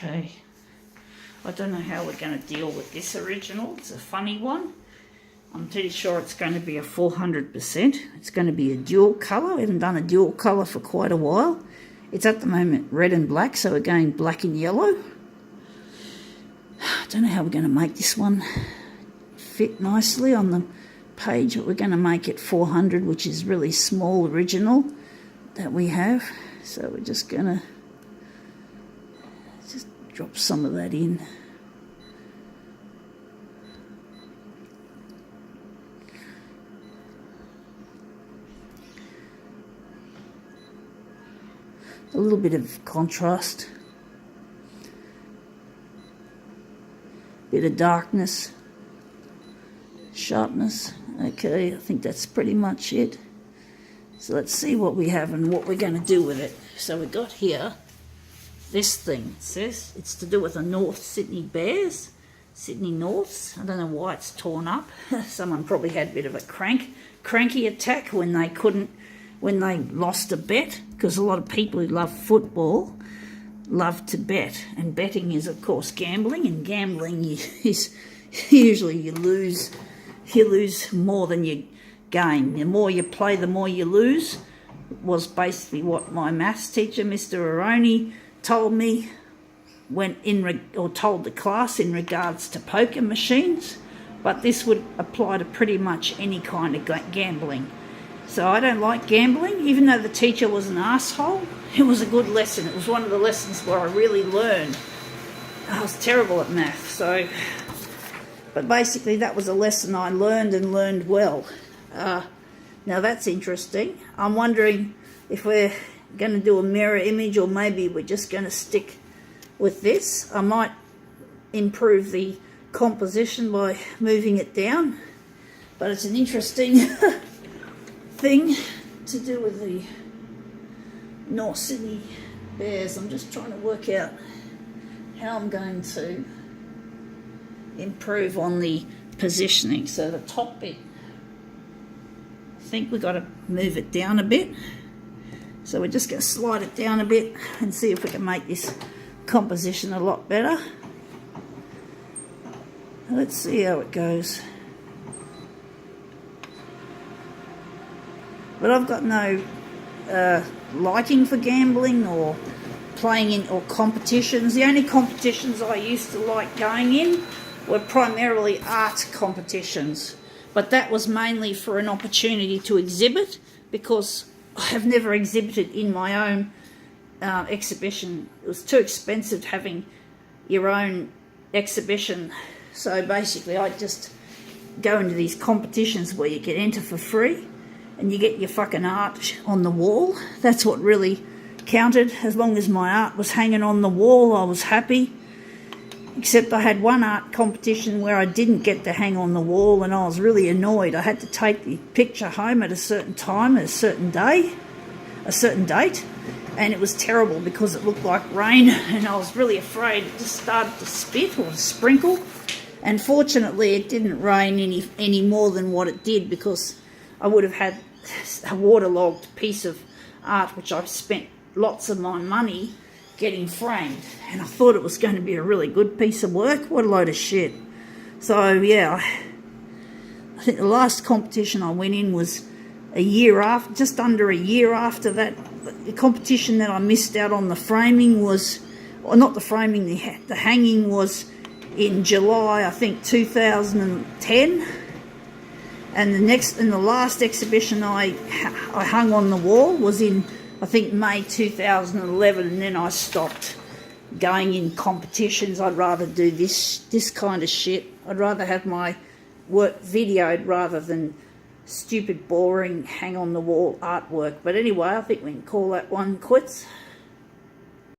Okay, I don't know how we're going to deal with this original. It's a funny one. I'm pretty sure it's going to be a 400%. It's going to be a dual colour. We haven't done a dual colour for quite a while. It's at the moment red and black, so we're going black and yellow. I don't know how we're going to make this one fit nicely on the page, but we're going to make it 400, which is really small original that we have. So we're just going to just drop some of that in. A little bit of contrast, bit of darkness, sharpness. Okay, I think that's pretty much it. So let's see what we have and what we're going to do with it. So we've got here this thing. It says it's to do with the North Sydney Bears, Sydney Norths. I don't know why it's torn up. Someone probably had a bit of a cranky attack when they lost a bet, because a lot of people who love football love to bet, and betting is of course gambling, and gambling is usually you lose more than you gain. The more you play, the more you lose, was basically what my maths teacher, Mr. Aroni, told me told the class in regards to poker machines. But this would apply to pretty much any kind of gambling. So I don't like gambling, even though the teacher was an asshole. It was a good lesson. It was one of the lessons where I really learned. I was terrible at math, but basically that was a lesson I learned and learned well. Now that's interesting. I'm wondering if we're going to do a mirror image, or maybe we're just going to stick with this. I might improve the composition by moving it down, but it's an interesting thing to do with the North Sydney Bears. I'm just trying to work out how I'm going to improve on the positioning. So the top bit, I think we've got to move it down a bit. So we're just going to slide it down a bit and see if we can make this composition a lot better. Let's see how it goes. But I've got no liking for gambling or playing in or competitions. The only competitions I used to like going in were primarily art competitions. But that was mainly for an opportunity to exhibit, because I have never exhibited in my own exhibition. It was too expensive having your own exhibition. So basically I just go into these competitions where you can enter for free, and you get your fucking art on the wall. That's what really counted. As long as my art was hanging on the wall, I was happy. Except I had one art competition where I didn't get to hang on the wall, and I was really annoyed. I had to take the picture home at a certain time, at a certain day, a certain date, and it was terrible because it looked like rain, and I was really afraid it just started to spit or to sprinkle. And fortunately it didn't rain any more than what it did, because I would have had a waterlogged piece of art which I've spent lots of my money getting framed, and I thought it was going to be a really good piece of work. What a load of shit. So yeah, I think the last competition I went in was a year after, just under a year after that. The competition that I missed out on the framing was, or not the framing, the hanging was in July, I think 2010. And the last exhibition I hung on the wall was in, I think, May 2011, and then I stopped going in competitions. I'd rather do this kind of shit. I'd rather have my work videoed rather than stupid, boring, hang on the wall artwork. But anyway, I think we can call that one quits.